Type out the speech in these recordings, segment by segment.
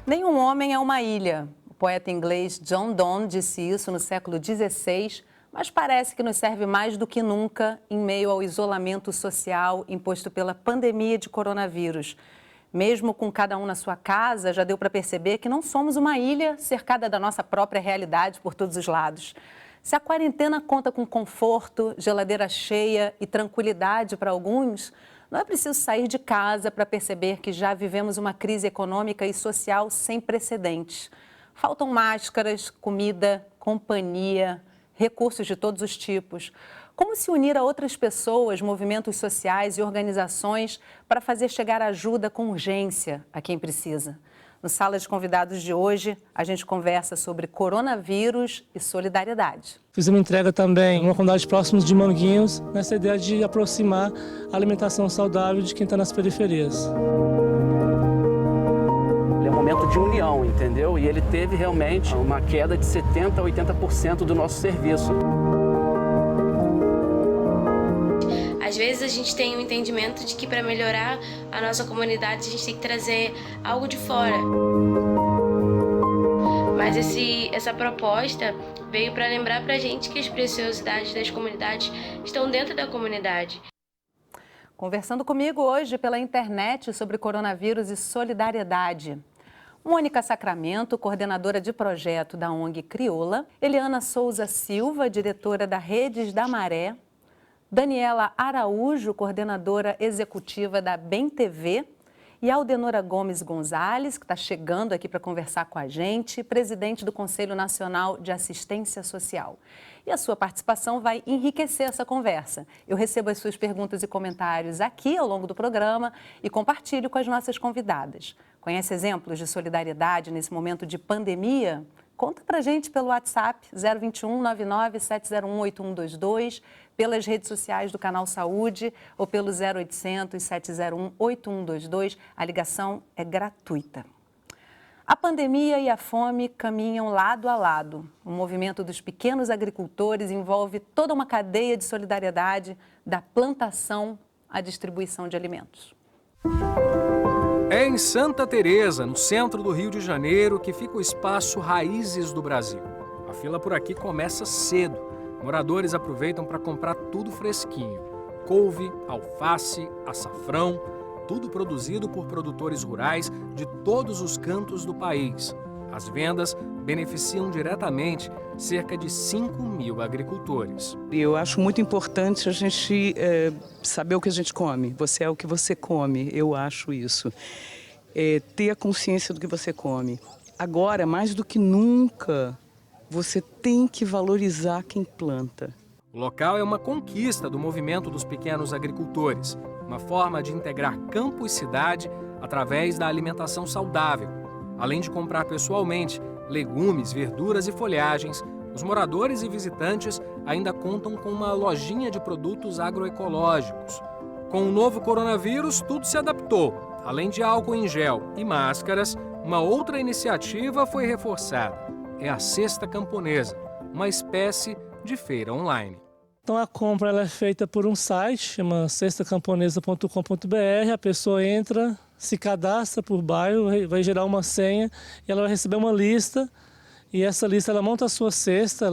Nenhum homem é uma ilha. O poeta inglês John Donne disse isso no século XVI, mas parece que nos serve mais do que nunca em meio ao isolamento social imposto pela pandemia de coronavírus. Mesmo com cada um na sua casa, já deu para perceber que não somos uma ilha cercada da nossa própria realidade por todos os lados. Se a quarentena conta com conforto, geladeira cheia e tranquilidade para alguns, não é preciso sair de casa para perceber que já vivemos uma crise econômica e social sem precedentes. Faltam máscaras, comida, companhia, recursos de todos os tipos. Como se unir a outras pessoas, movimentos sociais e organizações para fazer chegar ajuda com urgência a quem precisa? No Sala de Convidados de hoje, a gente conversa sobre coronavírus e solidariedade. Fiz uma entrega também em uma comunidade próxima de Manguinhos, nessa ideia de aproximar a alimentação saudável de quem está nas periferias. É um momento de união, entendeu? E ele teve realmente uma queda de 70% a 80% do nosso serviço. Às vezes a gente tem um entendimento de que para melhorar a nossa comunidade a gente tem que trazer algo de fora. Mas essa proposta veio para lembrar para a gente que as preciosidades das comunidades estão dentro da comunidade. Conversando comigo hoje pela internet sobre coronavírus e solidariedade. Mônica Sacramento, coordenadora de projeto da ONG Crioula. Eliana Souza Silva, diretora da Redes da Maré. Daniela Araújo, coordenadora executiva da Bem TV, e Aldenora Gomes Gonzalez, que está chegando aqui para conversar com a gente, presidente do Conselho Nacional de Assistência Social. E a sua participação vai enriquecer essa conversa. Eu recebo as suas perguntas e comentários aqui ao longo do programa e compartilho com as nossas convidadas. Conhece exemplos de solidariedade nesse momento de pandemia? Conta pra gente pelo WhatsApp 021 99 701 8122, pelas redes sociais do Canal Saúde ou pelo 0800 701 8122. A ligação é gratuita. A pandemia e a fome caminham lado a lado. O movimento dos pequenos agricultores envolve toda uma cadeia de solidariedade, da plantação à distribuição de alimentos. É em Santa Teresa, no centro do Rio de Janeiro, que fica o espaço Raízes do Brasil. A fila por aqui começa cedo. Moradores aproveitam para comprar tudo fresquinho. Couve, alface, açafrão, tudo produzido por produtores rurais de todos os cantos do país. As vendas beneficiam diretamente cerca de 5.000 agricultores. Eu acho muito importante a gente saber o que a gente come. Você é o que você come, eu acho isso. Ter a consciência do que você come. Agora, mais do que nunca, você tem que valorizar quem planta. O local é uma conquista do movimento dos pequenos agricultores, uma forma de integrar campo e cidade através da alimentação saudável. Além de comprar pessoalmente legumes, verduras e folhagens, os moradores e visitantes ainda contam com uma lojinha de produtos agroecológicos. Com o novo coronavírus, tudo se adaptou. Além de álcool em gel e máscaras, uma outra iniciativa foi reforçada. É a Cesta Camponesa, uma espécie de feira online. Então a compra ela é feita por um site, chama cestacamponesa.com.br, a pessoa entra, se cadastra por bairro, vai gerar uma senha e ela vai receber uma lista. E essa lista ela monta a sua cesta,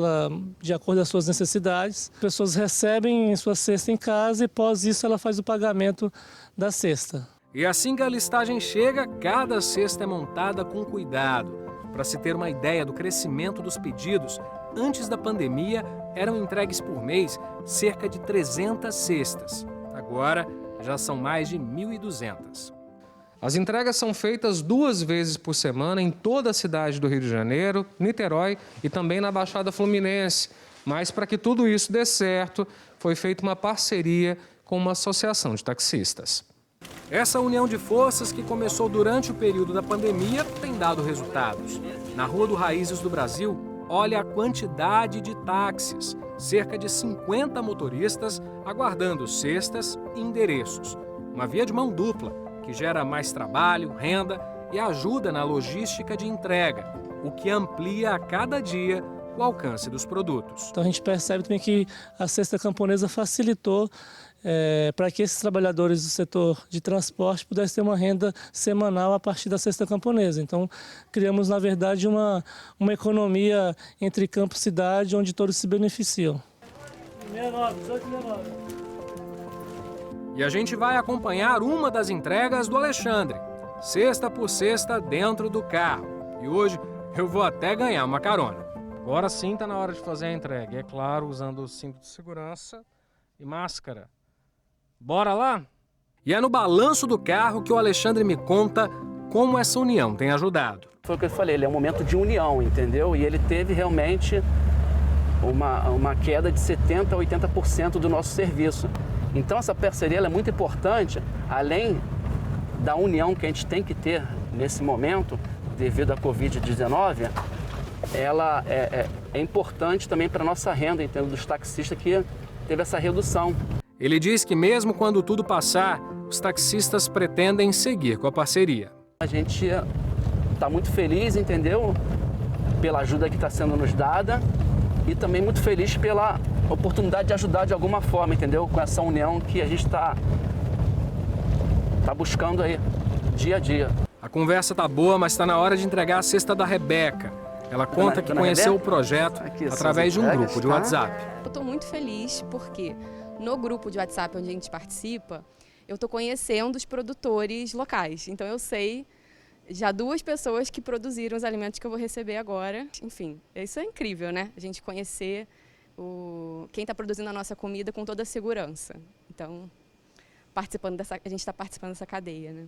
de acordo com as suas necessidades. As pessoas recebem sua cesta em casa e após isso ela faz o pagamento da cesta. E assim que a listagem chega, cada cesta é montada com cuidado. Para se ter uma ideia do crescimento dos pedidos, antes da pandemia eram entregues por mês cerca de 300 cestas. Agora já são mais de 1.200. As entregas são feitas 2 vezes por semana em toda a cidade do Rio de Janeiro, Niterói e também na Baixada Fluminense. Mas para que tudo isso dê certo, foi feita uma parceria com uma associação de taxistas. Essa união de forças que começou durante o período da pandemia tem dado resultados. Na Rua do Raízes do Brasil, olha a quantidade de táxis. Cerca de 50 motoristas aguardando cestas e endereços. Uma via de mão dupla, que gera mais trabalho, renda e ajuda na logística de entrega, o que amplia a cada dia o alcance dos produtos. Então a gente percebe também que a Cesta Camponesa facilitou para que esses trabalhadores do setor de transporte pudessem ter uma renda semanal a partir da cesta camponesa. Então, criamos, na verdade, uma economia entre campo e cidade, onde todos se beneficiam. 69, 1869. E a gente vai acompanhar uma das entregas do Alexandre, cesta por cesta dentro do carro. E hoje eu vou até ganhar uma carona. Agora sim está na hora de fazer a entrega. E é claro, usando o cinto de segurança e máscara. Bora lá? E é no balanço do carro que o Alexandre me conta como essa união tem ajudado. Foi o que eu falei, ele é um momento de união, entendeu? E ele teve realmente uma queda de 70% a 80% do nosso serviço. Então essa parceria ela é muito importante, além da união que a gente tem que ter nesse momento, devido à Covid-19, ela é importante também para a nossa renda, entendeu? Dos taxistas que teve essa redução. Ele diz que mesmo quando tudo passar, os taxistas pretendem seguir com a parceria. A gente está muito feliz, entendeu? Pela ajuda que está sendo nos dada e também muito feliz pela oportunidade de ajudar de alguma forma, entendeu? Com essa união que a gente está buscando aí, dia a dia. A conversa tá boa, mas está na hora de entregar a cesta da Rebeca. Ela conta que conheceu o projeto através de um grupo de WhatsApp. Eu estou muito feliz porque no grupo de WhatsApp onde a gente participa, eu estou conhecendo os produtores locais. Então eu sei já 2 pessoas que produziram os alimentos que eu vou receber agora. Enfim, isso é incrível, né? A gente conhecer quem está produzindo a nossa comida com toda a segurança. Então, a gente está participando dessa cadeia, né?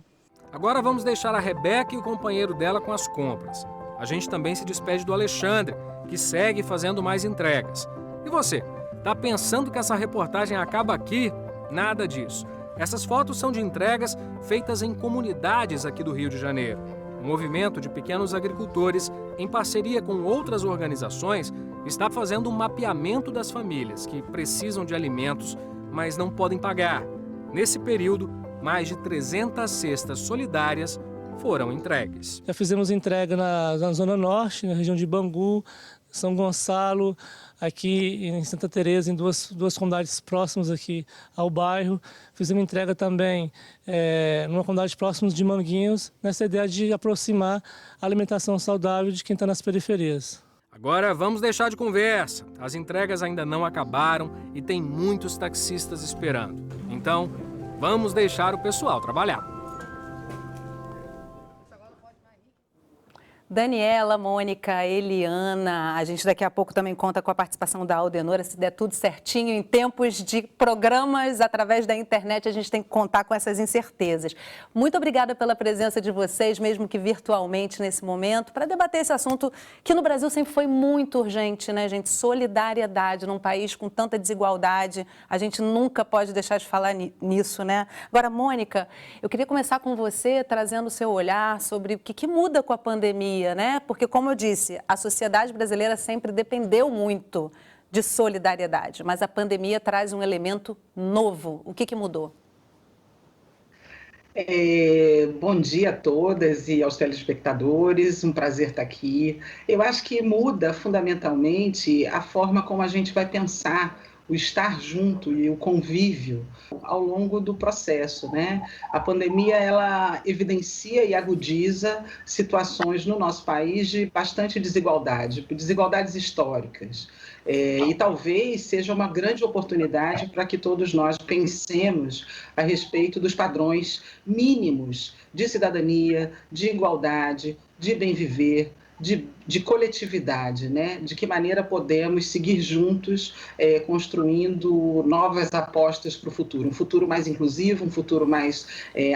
Agora vamos deixar a Rebeca e o companheiro dela com as compras. A gente também se despede do Alexandre, que segue fazendo mais entregas. E você, tá pensando que essa reportagem acaba aqui? Nada disso. Essas fotos são de entregas feitas em comunidades aqui do Rio de Janeiro. O movimento de pequenos agricultores, em parceria com outras organizações, está fazendo um mapeamento das famílias que precisam de alimentos, mas não podem pagar. Nesse período, mais de 300 cestas solidárias foram entregues. Já fizemos entrega na Zona Norte, na região de Bangu, São Gonçalo, aqui em Santa Teresa, em duas comunidades próximas aqui ao bairro. Fizemos entrega também numa comunidade próxima de Manguinhos, nessa ideia de aproximar a alimentação saudável de quem está nas periferias. Agora vamos deixar de conversa. As entregas ainda não acabaram e tem muitos taxistas esperando. Então, vamos deixar o pessoal trabalhar. Daniela, Mônica, Eliana, a gente daqui a pouco também conta com a participação da Aldenora, se der tudo certinho, em tempos de programas através da internet, a gente tem que contar com essas incertezas. Muito obrigada pela presença de vocês, mesmo que virtualmente nesse momento, para debater esse assunto que no Brasil sempre foi muito urgente, né, gente? Solidariedade num país com tanta desigualdade, a gente nunca pode deixar de falar nisso, né? Agora, Mônica, eu queria começar com você, trazendo o seu olhar sobre o que muda com a pandemia, né? Porque, como eu disse, a sociedade brasileira sempre dependeu muito de solidariedade, mas a pandemia traz um elemento novo. O que mudou? Bom dia a todas e aos telespectadores, um prazer estar aqui. Eu acho que muda fundamentalmente a forma como a gente vai pensar o estar junto e o convívio ao longo do processo, né? A pandemia, ela evidencia e agudiza situações no nosso país de bastante desigualdade, desigualdades históricas. E talvez seja uma grande oportunidade para que todos nós pensemos a respeito dos padrões mínimos de cidadania, de igualdade, de bem viver, de coletividade, né? De que maneira podemos seguir juntos construindo novas apostas para o futuro. Um futuro mais inclusivo, um futuro mais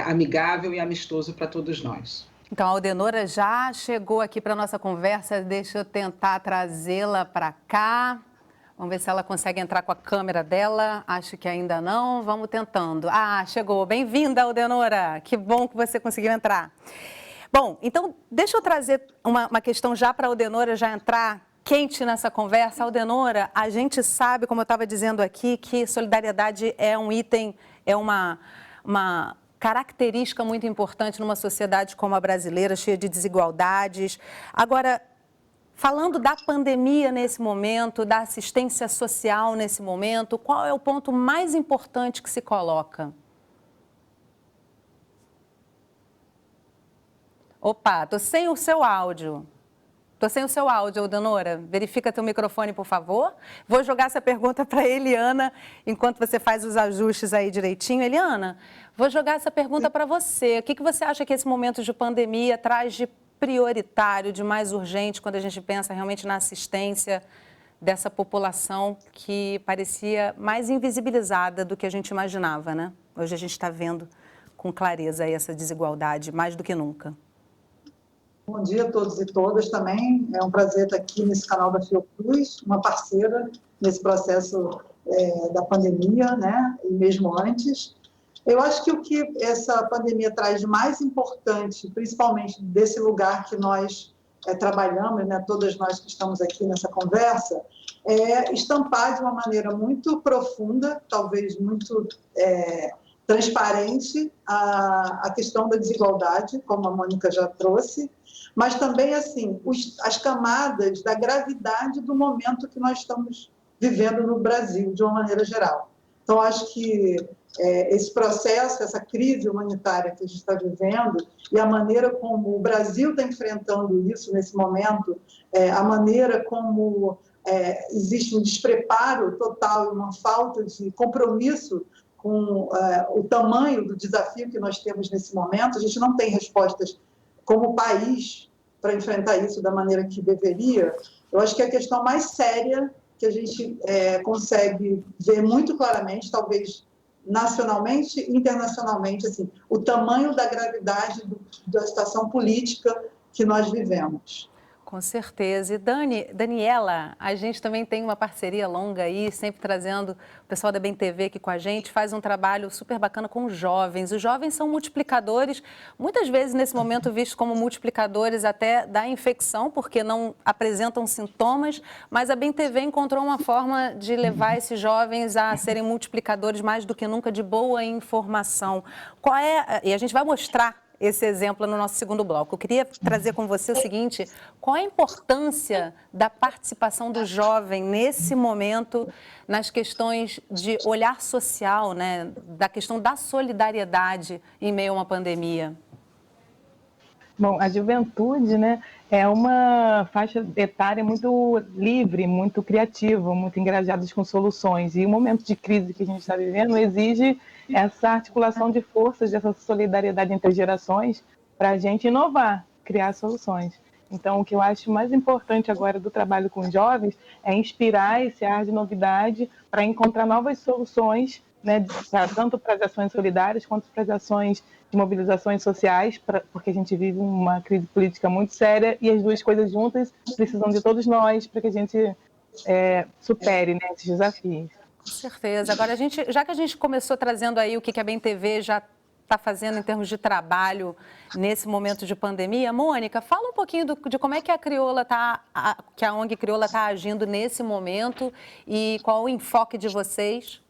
amigável e amistoso para todos nós. Então, a Aldenora já chegou aqui para a nossa conversa. Deixa eu tentar trazê-la para cá. Vamos ver se ela consegue entrar com a câmera dela. Acho que ainda não. Vamos tentando. Ah, chegou. Bem-vinda, Aldenora. Que bom que você conseguiu entrar. Bom, então, deixa eu trazer uma questão já para a Aldenora já entrar quente nessa conversa. Aldenora, a gente sabe, como eu estava dizendo aqui, que solidariedade é um item, é uma característica muito importante numa sociedade como a brasileira, cheia de desigualdades. Agora, Falando da pandemia nesse momento, da assistência social nesse momento, qual é o ponto mais importante que se coloca? Opa, tô sem o seu áudio. Tô sem o seu áudio, Danora. Verifica teu microfone, por favor. Vou jogar essa pergunta para a Eliana, enquanto você faz os ajustes aí direitinho. Eliana, vou jogar essa pergunta para você. O que você acha que esse momento de pandemia traz de prioritário, de mais urgente, quando a gente pensa realmente na assistência dessa população que parecia mais invisibilizada do que a gente imaginava, né? Hoje a gente está vendo com clareza aí essa desigualdade, mais do que nunca. Bom dia a todos e todas também. É um prazer estar aqui nesse canal da Fiocruz, uma parceira nesse processo da pandemia, né? E mesmo antes. Eu acho que o que essa pandemia traz de mais importante, principalmente desse lugar que nós trabalhamos, né? Todas nós que estamos aqui nessa conversa, é estampar de uma maneira muito profunda, talvez muito transparente, a questão da desigualdade, como a Mônica já trouxe, mas também assim as camadas da gravidade do momento que nós estamos vivendo no Brasil, de uma maneira geral. Então, acho que esse processo, essa crise humanitária que a gente está vivendo e a maneira como o Brasil está enfrentando isso nesse momento, a maneira como existe um despreparo total e uma falta de compromisso com o tamanho do desafio que nós temos nesse momento, a gente não tem respostas como país para enfrentar isso da maneira que deveria. Eu acho que a questão mais séria que a gente consegue ver muito claramente, talvez nacionalmente e internacionalmente, assim, o tamanho da gravidade da situação política que nós vivemos. Com certeza. E Daniela, a gente também tem uma parceria longa aí, sempre trazendo o pessoal da Bem TV aqui com a gente, faz um trabalho super bacana com os jovens. Os jovens são multiplicadores, muitas vezes nesse momento vistos como multiplicadores até da infecção, porque não apresentam sintomas, mas a Bem TV encontrou uma forma de levar esses jovens a serem multiplicadores mais do que nunca de boa informação. E a gente vai mostrar esse exemplo no nosso segundo bloco. Eu queria trazer com você o seguinte: qual a importância da participação do jovem nesse momento nas questões de olhar social, né, da questão da solidariedade em meio a uma pandemia? Bom, a juventude, né, é uma faixa etária muito livre, muito criativa, muito engajada com soluções. E o momento de crise que a gente está vivendo exige essa articulação de forças, dessa solidariedade entre gerações, para a gente inovar, criar soluções. Então, o que eu acho mais importante agora do trabalho com os jovens é inspirar esse ar de novidade para encontrar novas soluções, né, tanto para as ações solidárias quanto para as ações de mobilizações sociais, porque a gente vive uma crise política muito séria e as duas coisas juntas precisam de todos nós para que a gente supere, né, esses desafios. Com certeza. Agora, já que a gente começou trazendo aí o que a Bem TV já está fazendo em termos de trabalho nesse momento de pandemia, Mônica, fala um pouquinho de como é que a ONG Crioula está agindo nesse momento e qual o enfoque de vocês.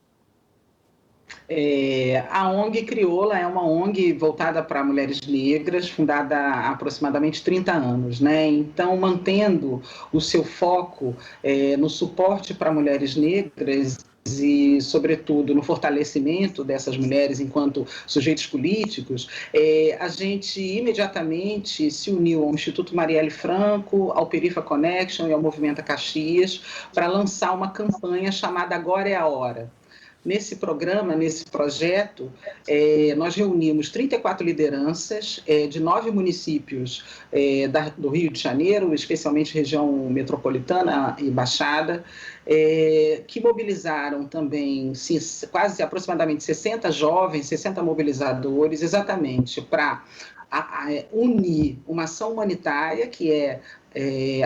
A ONG Crioula é uma ONG voltada para mulheres negras, fundada há aproximadamente 30 anos, né? Então, mantendo o seu foco no suporte para mulheres negras e, sobretudo, no fortalecimento dessas mulheres enquanto sujeitos políticos, a gente imediatamente se uniu ao Instituto Marielle Franco, ao Perifa Connection e ao Movimento Caxias para lançar uma campanha chamada Agora é a Hora. Nesse programa, nesse projeto, nós reunimos 34 lideranças de 9 municípios do Rio de Janeiro, especialmente região metropolitana e Baixada, que mobilizaram também quase aproximadamente 60 jovens, 60 mobilizadores, exatamente para unir uma ação humanitária, que é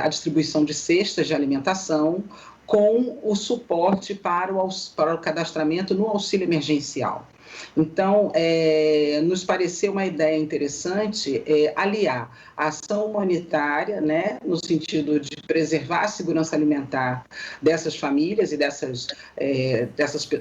a distribuição de cestas de alimentação, com o suporte para o cadastramento no auxílio emergencial. Então, nos pareceu uma ideia interessante aliar a ação humanitária, né, no sentido de preservar a segurança alimentar dessas famílias e dessas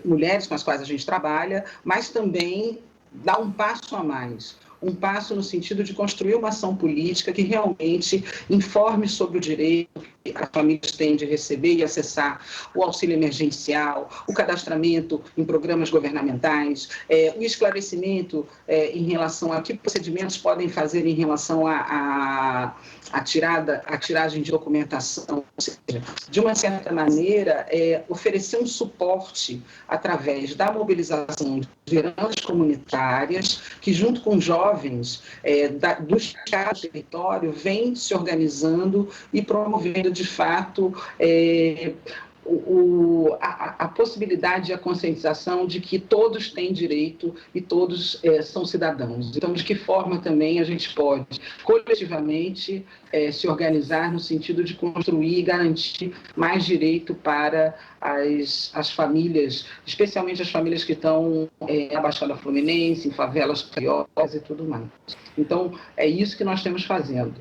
mulheres com as quais a gente trabalha, mas também dar um passo a mais, um passo no sentido de construir uma ação política que realmente informe sobre o direito que as famílias têm de receber e acessar o auxílio emergencial, o cadastramento em programas governamentais, o esclarecimento em relação a que procedimentos podem fazer em relação à tiragem de documentação, ou seja, de uma certa maneira, oferecer um suporte através da mobilização de lideranças comunitárias, que junto com jovens do estado do território, vem se organizando e promovendo, de fato, a possibilidade e a conscientização de que todos têm direito e todos são cidadãos. Então, de que forma também a gente pode, coletivamente, se organizar no sentido de construir e garantir mais direito para as famílias, especialmente as famílias que estão na Baixada Fluminense, em favelas cariocas e tudo mais. Então, é isso que nós estamos fazendo.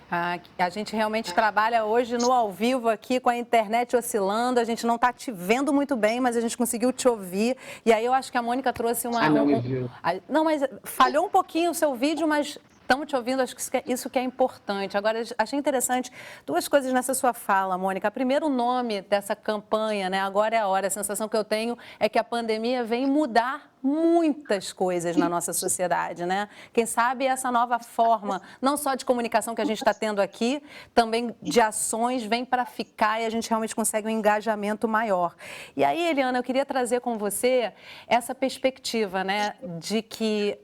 A gente realmente trabalha hoje no ao vivo aqui com a internet oscilando, a gente não está te vendo muito bem, mas a gente conseguiu te ouvir. E aí eu acho que a Mônica trouxe uma... não me viu. Não, mas falhou um pouquinho o seu vídeo, mas... Estamos te ouvindo, acho que isso que é importante. Agora, achei interessante duas coisas nessa sua fala, Mônica. Primeiro, o nome dessa campanha, né? Agora é a hora. A sensação que eu tenho é que a pandemia vem mudar muitas coisas na nossa sociedade, né? Quem sabe essa nova forma, não só de comunicação que a gente está tendo aqui, também de ações, vem para ficar e a gente realmente consegue um engajamento maior. E aí, Eliana, eu queria trazer com você essa perspectiva, né? De que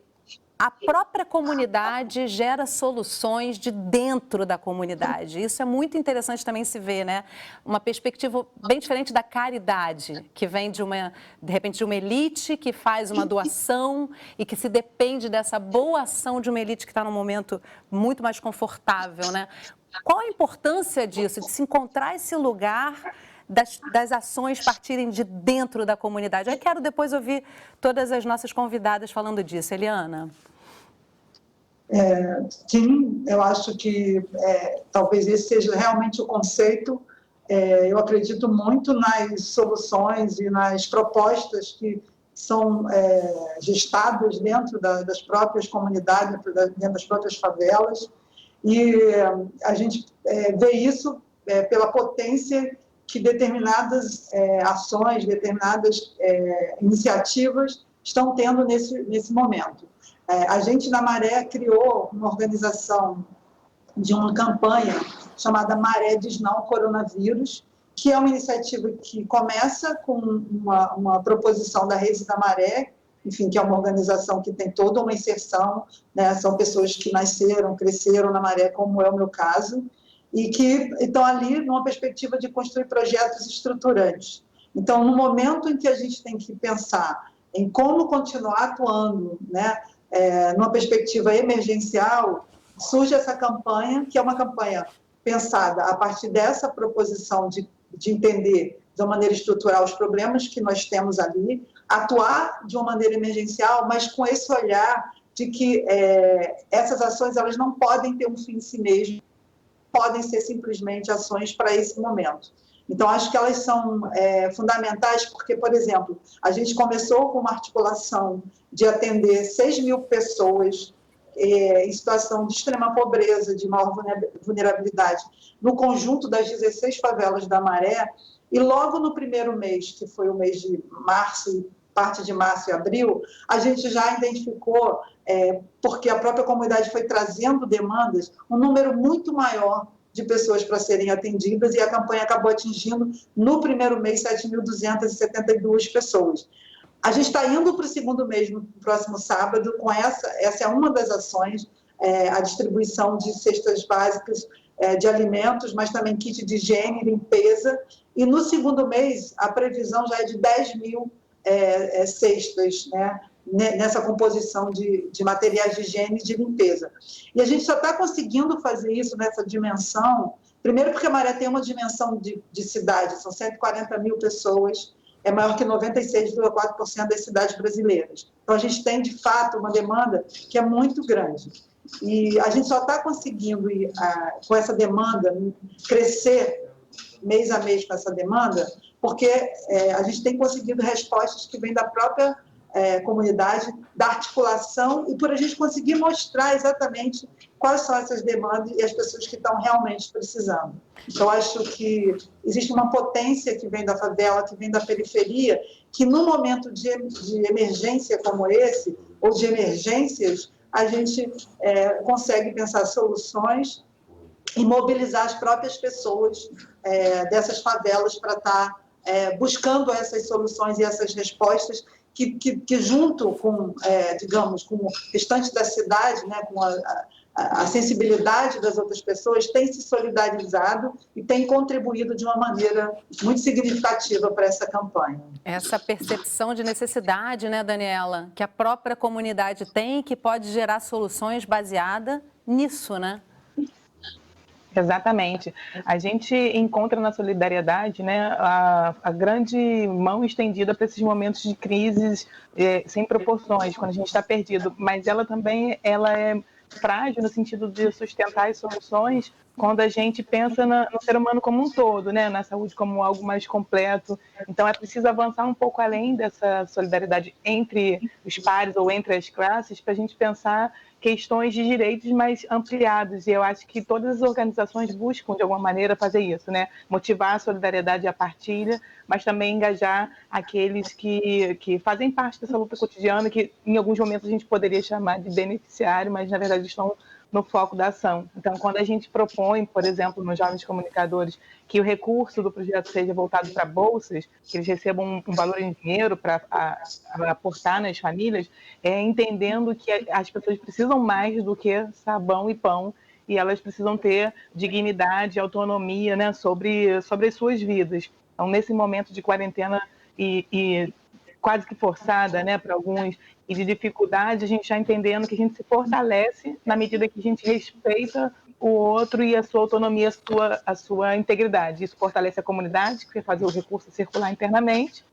a própria comunidade gera soluções de dentro da comunidade. Isso é muito interessante também se ver, né? Uma perspectiva bem diferente da caridade, que vem de repente, de uma elite que faz uma doação e que se depende dessa boa ação de uma elite que está num momento muito mais confortável, né? Qual a importância disso, de se encontrar esse lugar das ações partirem de dentro da comunidade? Eu quero depois ouvir todas as nossas convidadas falando disso. Eliana? Sim, eu acho que talvez esse seja realmente o conceito. Eu acredito muito nas soluções e nas propostas que são gestadas dentro das próprias comunidades, dentro das próprias favelas, e a gente vê isso pela potência que determinadas ações, determinadas iniciativas estão tendo nesse momento. A gente, na Maré, criou uma organização de uma campanha chamada Maré Diz Não ao Coronavírus, que é uma iniciativa que começa com uma proposição da Rede da Maré, enfim, que é uma organização que tem toda uma inserção, né? São pessoas que nasceram, cresceram na Maré, como é o meu caso, e que estão ali numa perspectiva de construir projetos estruturantes. Então, no momento em que a gente tem que pensar em como continuar atuando, né, numa perspectiva emergencial, surge essa campanha, que é uma campanha pensada a partir dessa proposição de entender de uma maneira estrutural os problemas que nós temos ali, atuar de uma maneira emergencial, mas com esse olhar de que essas ações elas não podem ter um fim em si mesmas, podem ser simplesmente ações para esse momento. Então, acho que elas são fundamentais porque, por exemplo, a gente começou com uma articulação de atender 6 mil pessoas em situação de extrema pobreza, de maior vulnerabilidade, no conjunto das 16 favelas da Maré, e logo no primeiro mês, que foi o mês de março, parte de março e abril, a gente já identificou, porque a própria comunidade foi trazendo demandas, um número muito maior de pessoas para serem atendidas, e a campanha acabou atingindo, no primeiro mês, 7.272 pessoas. A gente está indo para o segundo mês, no próximo sábado, com essa é uma das ações, a distribuição de cestas básicas de alimentos, mas também kit de higiene e limpeza, e no segundo mês, a previsão já é de 10 mil cestas, né, nessa composição de materiais de higiene e de limpeza. E a gente só está conseguindo fazer isso nessa dimensão, primeiro porque a Maré tem uma dimensão de cidade, são 140 mil pessoas, é maior que 96,4% das cidades brasileiras. Então, a gente tem, de fato, uma demanda que é muito grande. E a gente só está conseguindo, com essa demanda, crescer mês a mês com essa demanda, porque a gente tem conseguido respostas que vêm da própria comunidade, da articulação e por a gente conseguir mostrar exatamente quais são essas demandas e as pessoas que estão realmente precisando. Então, acho que existe uma potência que vem da favela, que vem da periferia, que no momento de emergência como esse, ou de emergências, a gente consegue pensar soluções e mobilizar as próprias pessoas dessas favelas para estar buscando essas soluções e essas respostas que junto com, digamos, com o restante da cidade, né, com a sensibilidade das outras pessoas, tem se solidarizado e tem contribuído de uma maneira muito significativa para essa campanha. Essa percepção de necessidade, né, Daniela, que a própria comunidade tem, que pode gerar soluções baseadas nisso, né? Exatamente. A gente encontra na solidariedade, né, a grande mão estendida para esses momentos de crises sem proporções, quando a gente está perdido. Mas ela também é frágil no sentido de sustentar as soluções quando a gente pensa no ser humano como um todo, né, na saúde como algo mais completo. Então é preciso avançar um pouco além dessa solidariedade entre os pares ou entre as classes para a gente pensar questões de direitos mais ampliados, e eu acho que todas as organizações buscam, de alguma maneira, fazer isso, né? Motivar a solidariedade e a partilha, mas também engajar aqueles que fazem parte dessa luta cotidiana, que em alguns momentos a gente poderia chamar de beneficiário, mas na verdade estão no foco da ação. Então, quando a gente propõe, por exemplo, nos Jovens Comunicadores, que o recurso do projeto seja voltado para bolsas, que eles recebam um valor em dinheiro para aportar nas famílias, entendendo que as pessoas precisam mais do que sabão e pão, e elas precisam ter dignidade, autonomia, né, sobre as suas vidas. Então, nesse momento de quarentena e quase que forçada, né, para alguns, e de dificuldade, a gente já entendendo que a gente se fortalece na medida que a gente respeita o outro e a sua autonomia, a sua integridade. Isso fortalece a comunidade, que vai fazer o recurso circular internamente,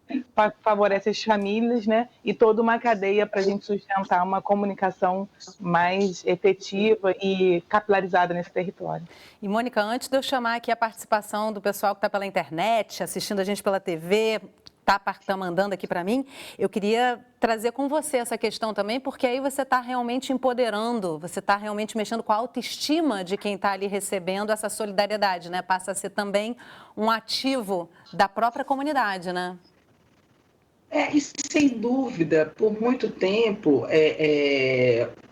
favorece as famílias, né, e toda uma cadeia para a gente sustentar uma comunicação mais efetiva e capilarizada nesse território. E, Mônica, antes de eu chamar aqui a participação do pessoal que está pela internet, assistindo a gente pela TV, está mandando aqui para mim, eu queria trazer com você essa questão também, porque aí você está realmente empoderando, você está realmente mexendo com a autoestima de quem está ali recebendo essa solidariedade, né? Passa a ser também um ativo da própria comunidade, né? E sem dúvida, por muito tempo,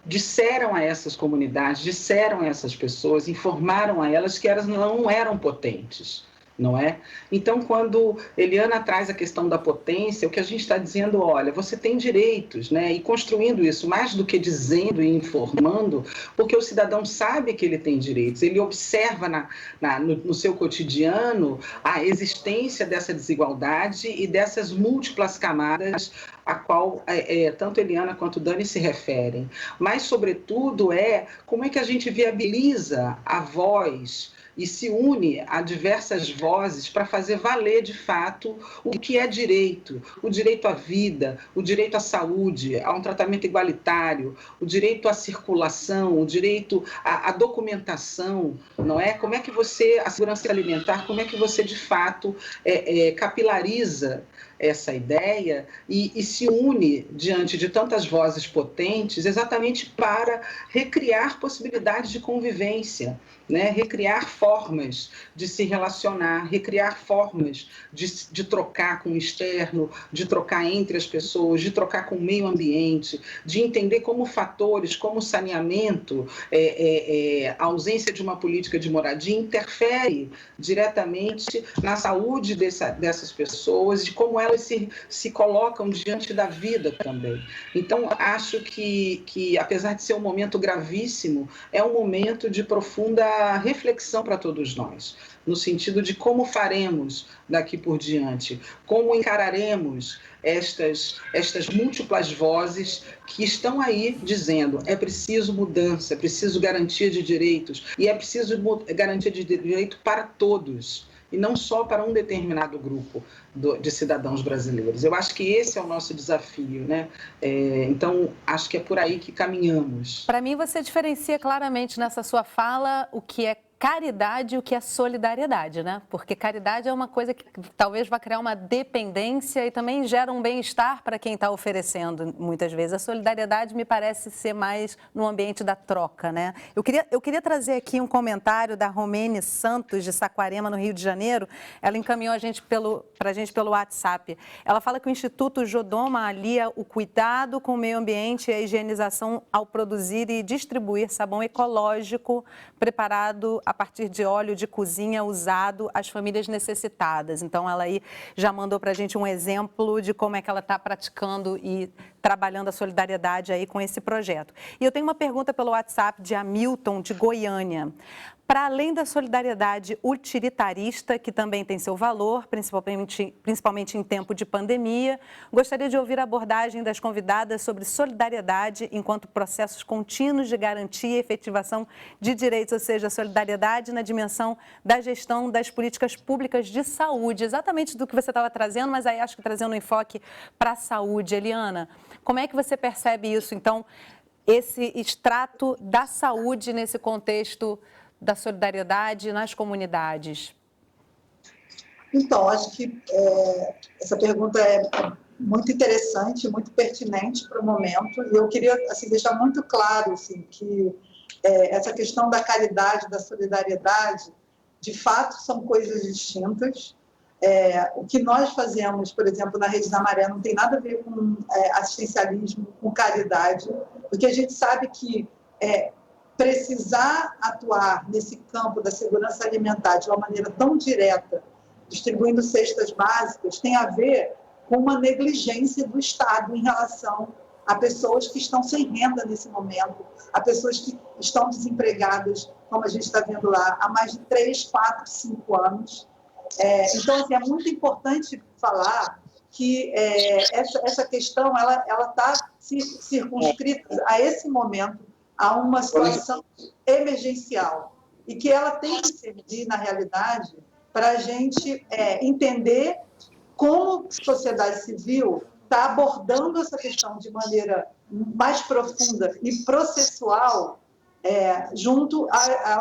disseram a essas comunidades, disseram a essas pessoas, informaram a elas que elas não eram potentes. Não é? Então, quando Eliana traz a questão da potência, o que a gente está dizendo, olha, você tem direitos, né? E construindo isso, mais do que dizendo e informando, porque o cidadão sabe que ele tem direitos, ele observa no seu cotidiano a existência dessa desigualdade e dessas múltiplas camadas a qual tanto Eliana quanto Dani se referem. Mas, sobretudo, como é que a gente viabiliza a voz e se une a diversas vozes para fazer valer, de fato, o que é direito. O direito à vida, o direito à saúde, a um tratamento igualitário, o direito à circulação, o direito à documentação, não é? Como é que você, a segurança alimentar, como é que você, de fato, capilariza essa ideia e se une diante de tantas vozes potentes exatamente para recriar possibilidades de convivência, né? Recriar formas de se relacionar, recriar formas de trocar com o externo, de trocar entre as pessoas, de trocar com o meio ambiente, de entender como fatores, como saneamento, a ausência de uma política de moradia interfere diretamente na saúde dessas pessoas, de como elas se colocam diante da vida também. Então, acho que apesar de ser um momento gravíssimo, é um momento de profunda reflexão para todos nós, no sentido de como faremos daqui por diante, como encararemos estas múltiplas vozes que estão aí dizendo é preciso mudança, é preciso garantia de direitos, e é preciso garantia de direito para todos, e não só para um determinado grupo de cidadãos brasileiros. Eu acho que esse é o nosso desafio, né? Então, acho que é por aí que caminhamos. Para mim, você diferencia claramente nessa sua fala o que é caridade e o que é solidariedade, né? Porque caridade é uma coisa que talvez vá criar uma dependência e também gera um bem-estar para quem está oferecendo, muitas vezes. A solidariedade me parece ser mais no ambiente da troca, né? Eu queria trazer aqui um comentário da Romene Santos, de Saquarema, no Rio de Janeiro. Ela encaminhou para a gente pelo WhatsApp. Ela fala que o Instituto Jodoma alia o cuidado com o meio ambiente e a higienização ao produzir e distribuir sabão ecológico preparado a partir de óleo de cozinha usado às famílias necessitadas. Então, ela aí já mandou para a gente um exemplo de como é que ela está praticando e trabalhando a solidariedade aí com esse projeto. E eu tenho uma pergunta pelo WhatsApp de Hamilton, de Goiânia. Para além da solidariedade utilitarista, que também tem seu valor, principalmente em tempo de pandemia, gostaria de ouvir a abordagem das convidadas sobre solidariedade enquanto processos contínuos de garantia e efetivação de direitos, ou seja, solidariedade na dimensão da gestão das políticas públicas de saúde, exatamente do que você estava trazendo, mas aí acho que trazendo um enfoque para a saúde. Eliana, como é que você percebe isso, então, esse extrato da saúde nesse contexto da solidariedade nas comunidades? Então, acho que essa pergunta é muito interessante, muito pertinente para o momento, e eu queria assim, deixar muito claro assim, que essa questão da caridade, da solidariedade, de fato, são coisas distintas. O que nós fazemos, por exemplo, na Rede da Maré, não tem nada a ver com assistencialismo, com caridade, porque a gente sabe que precisar atuar nesse campo da segurança alimentar de uma maneira tão direta, distribuindo cestas básicas, tem a ver com uma negligência do Estado em relação a pessoas que estão sem renda nesse momento, a pessoas que estão desempregadas, como a gente está vendo lá, há mais de 3, 4, 5 anos. Então, assim, é muito importante falar que essa questão ela está circunscrita a esse momento, a uma situação emergencial, e que ela tem que servir, na realidade, para a gente entender como a sociedade civil está abordando essa questão de maneira mais profunda e processual junto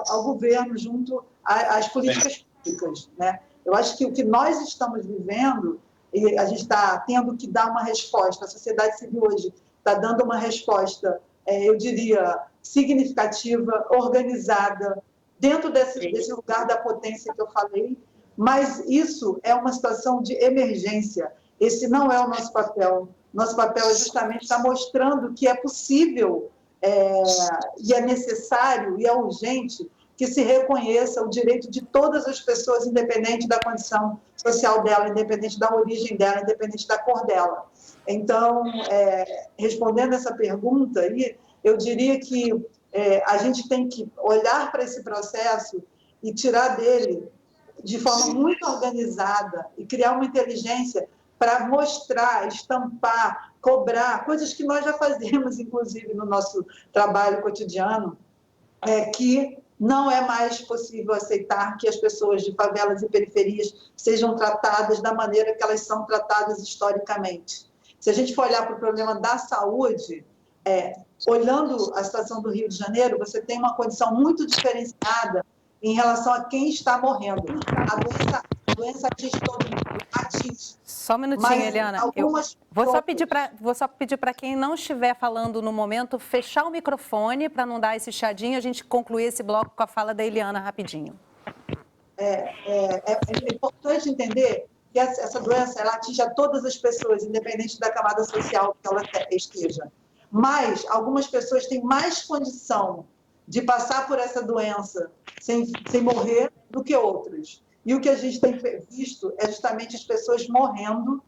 ao governo, junto às políticas públicas, né? Eu acho que o que nós estamos vivendo, e a gente está tendo que dar uma resposta, a sociedade civil hoje está dando uma resposta, eu diria, significativa, organizada, dentro desse lugar da potência que eu falei, mas isso é uma situação de emergência. Esse não é o nosso papel. Nosso papel é justamente estar mostrando que é possível e é necessário e é urgente que se reconheça o direito de todas as pessoas, independente da condição social dela, independente da origem dela, independente da cor dela. Então, respondendo essa pergunta aí, eu diria que a gente tem que olhar para esse processo e tirar dele de forma muito organizada e criar uma inteligência para mostrar, estampar, cobrar, coisas que nós já fazemos, inclusive, no nosso trabalho cotidiano, que não é mais possível aceitar que as pessoas de favelas e periferias sejam tratadas da maneira que elas são tratadas historicamente. Se a gente for olhar para o problema da saúde, olhando a situação do Rio de Janeiro, você tem uma condição muito diferenciada em relação a quem está morrendo. A doença atinge todo mundo, atinge. Só um minutinho, Eliana. Vou só pedir para quem não estiver falando no momento, fechar o microfone para não dar esse chiadinho, a gente concluir esse bloco com a fala da Eliana rapidinho. É importante entender que essa doença ela atinge a todas as pessoas, independente da camada social que ela esteja. Mas algumas pessoas têm mais condição de passar por essa doença sem morrer do que outras. E o que a gente tem visto é justamente as pessoas morrendo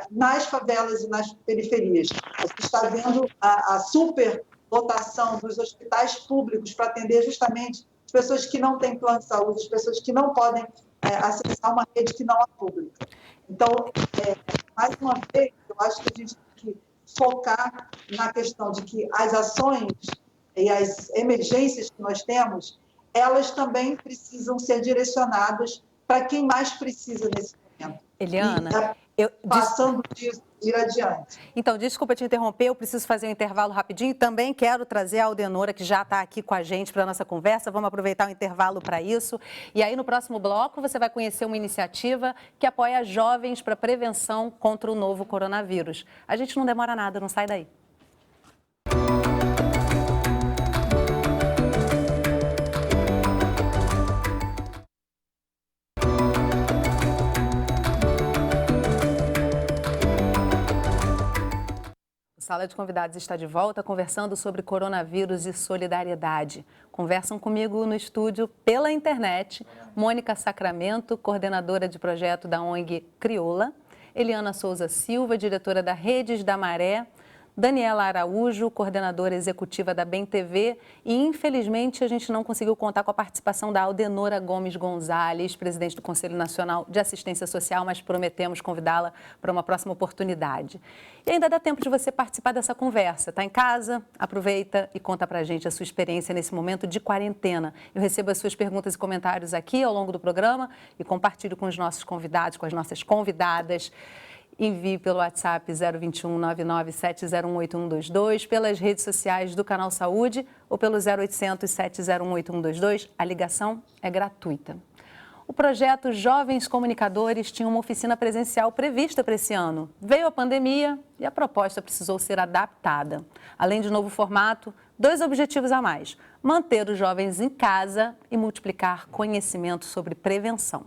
nas favelas e nas periferias. A gente está vendo a superlotação dos hospitais públicos para atender justamente as pessoas que não têm plano de saúde, as pessoas que não podem acessar uma rede que não é pública. Então, mais uma vez, eu acho que a gente tem que focar na questão de que as ações e as emergências que nós temos, elas também precisam ser direcionadas para quem mais precisa nesse momento. Eliana, passando disso, ir adiante. Então, desculpa te interromper, eu preciso fazer um intervalo rapidinho. Também quero trazer a Aldenora, que já está aqui com a gente para a nossa conversa. Vamos aproveitar o intervalo para isso. E aí, no próximo bloco, você vai conhecer uma iniciativa que apoia jovens para prevenção contra o novo coronavírus. A gente não demora nada, não sai daí. Sala de Convidados está de volta conversando sobre coronavírus e solidariedade. Conversam comigo no estúdio pela internet Mônica Sacramento, coordenadora de projeto da ONG Crioula, Eliana Souza Silva, diretora da Redes da Maré, Daniela Araújo, coordenadora executiva da Bem TV, e infelizmente a gente não conseguiu contar com a participação da Aldenora Gomes Gonzalez, presidente do Conselho Nacional de Assistência Social, mas prometemos convidá-la para uma próxima oportunidade. E ainda dá tempo de você participar dessa conversa. Está em casa? Aproveita e conta para a gente a sua experiência nesse momento de quarentena. Eu recebo as suas perguntas e comentários aqui ao longo do programa e compartilho com os nossos convidados, com as nossas convidadas. Envie pelo WhatsApp 021 99 701 8122, pelas redes sociais do Canal Saúde ou pelo 0800 701 8122. A ligação é gratuita. O projeto Jovens Comunicadores tinha uma oficina presencial prevista para esse ano. Veio a pandemia e a proposta precisou ser adaptada. Além de novo formato, 2 objetivos a mais: manter os jovens em casa e multiplicar conhecimento sobre prevenção.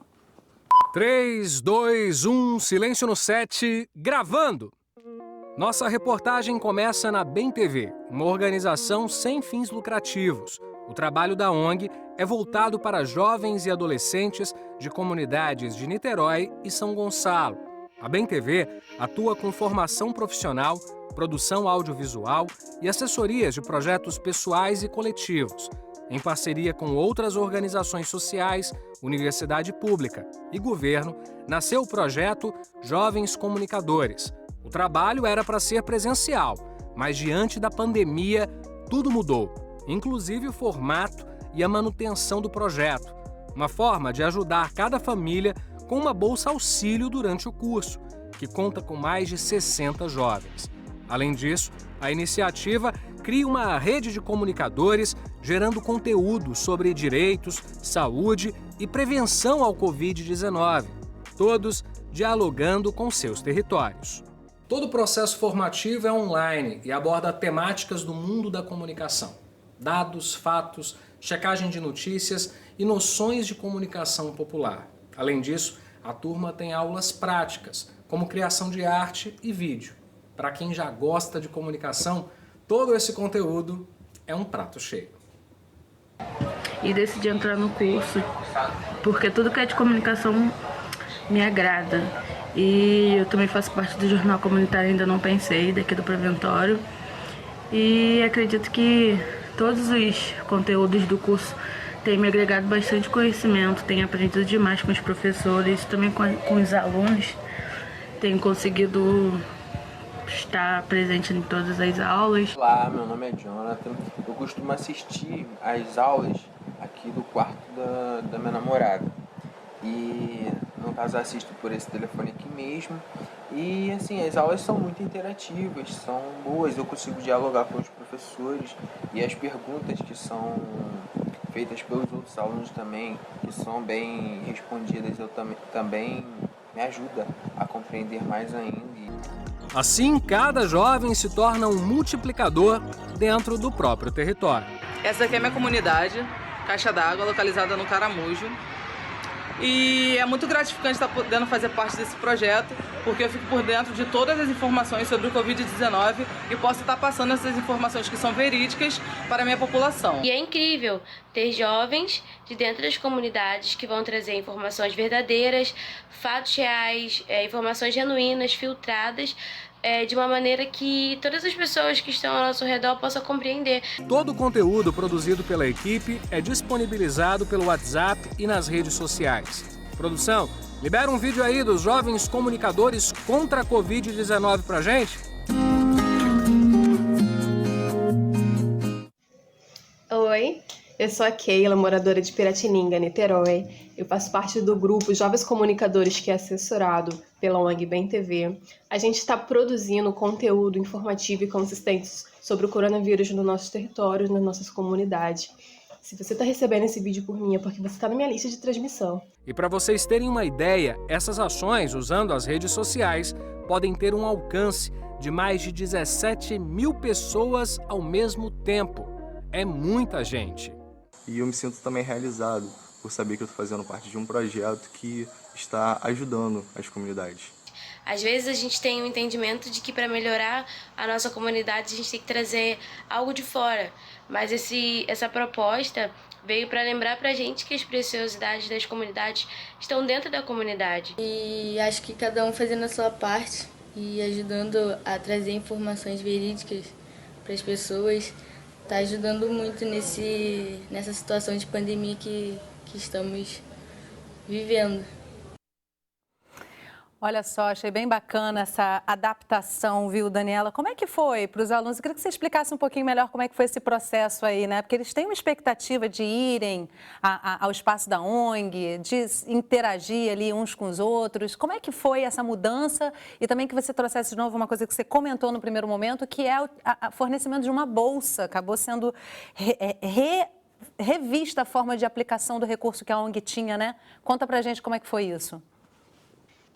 3, 2, 1, silêncio no set, gravando! Nossa reportagem começa na Bem TV, uma organização sem fins lucrativos. O trabalho da ONG é voltado para jovens e adolescentes de comunidades de Niterói e São Gonçalo. A Bem TV atua com formação profissional, produção audiovisual e assessorias de projetos pessoais e coletivos. Em parceria com outras organizações sociais, universidade pública e governo, nasceu o projeto Jovens Comunicadores. O trabalho era para ser presencial, mas diante da pandemia, tudo mudou, inclusive o formato e a manutenção do projeto. Uma forma de ajudar cada família com uma bolsa auxílio durante o curso, que conta com mais de 60 jovens. Além disso, a iniciativa cria uma rede de comunicadores gerando conteúdo sobre direitos, saúde e prevenção ao Covid-19, todos dialogando com seus territórios. Todo o processo formativo é online e aborda temáticas do mundo da comunicação. Dados, fatos, checagem de notícias e noções de comunicação popular. Além disso, a turma tem aulas práticas, como criação de arte e vídeo. Para quem já gosta de comunicação, todo esse conteúdo é um prato cheio. E decidi entrar no curso porque tudo que é de comunicação me agrada. E eu também faço parte do Jornal Comunitário Ainda Não Pensei, daqui do Preventório. E acredito que todos os conteúdos do curso têm me agregado bastante conhecimento, tenho aprendido demais com os professores, também com os alunos. Tenho conseguido estar presente em todas as aulas. Olá, meu nome é Jonathan. Eu costumo assistir às aulas aqui do quarto da minha namorada. E no caso assisto por esse telefone aqui mesmo. E assim, as aulas são muito interativas, são boas, eu consigo dialogar com os professores e as perguntas que são feitas pelos outros alunos também, que são bem respondidas, eu também me ajuda a compreender mais ainda. Assim, cada jovem se torna um multiplicador dentro do próprio território. Essa aqui é a minha comunidade, Caixa d'Água, localizada no Caramujo. E é muito gratificante estar podendo fazer parte desse projeto, porque eu fico por dentro de todas as informações sobre o Covid-19 e posso estar passando essas informações que são verídicas para a minha população. E é incrível ter jovens de dentro das comunidades que vão trazer informações verdadeiras, fatos reais, informações genuínas, filtradas, de uma maneira que todas as pessoas que estão ao nosso redor possam compreender. Todo o conteúdo produzido pela equipe é disponibilizado pelo WhatsApp e nas redes sociais. Produção, libera um vídeo aí dos jovens comunicadores contra a Covid-19 pra gente. Oi, Eu sou a Keila, moradora de Piratininga, Niterói. Eu faço parte do grupo Jovens Comunicadores, que é assessorado pela ONG Bem TV. A gente está produzindo conteúdo informativo e consistente sobre o coronavírus no nosso território, nas nossas comunidades. Se você está recebendo esse vídeo por mim, é porque você está na minha lista de transmissão. E para vocês terem uma ideia, essas ações, usando as redes sociais, podem ter um alcance de mais de 17 mil pessoas ao mesmo tempo. É muita gente. E eu me sinto também realizado por saber que eu estou fazendo parte de um projeto que está ajudando as comunidades. Às vezes a gente tem um entendimento de que para melhorar a nossa comunidade a gente tem que trazer algo de fora, mas essa proposta veio para lembrar pra gente que as preciosidades das comunidades estão dentro da comunidade. E acho que cada um fazendo a sua parte e ajudando a trazer informações verídicas para as pessoas está ajudando muito nessa situação de pandemia que estamos vivendo. Olha só, achei bem bacana essa adaptação, viu, Daniela? Como é que foi para os alunos? Eu queria que você explicasse um pouquinho melhor como é que foi esse processo aí, né? Porque eles têm uma expectativa de irem ao espaço da ONG, de interagir ali uns com os outros. Como é que foi essa mudança? E também que você trouxesse de novo uma coisa que você comentou no primeiro momento, que é o fornecimento de uma bolsa. Acabou sendo revista a forma de aplicação do recurso que a ONG tinha, né? Conta pra gente como é que foi isso.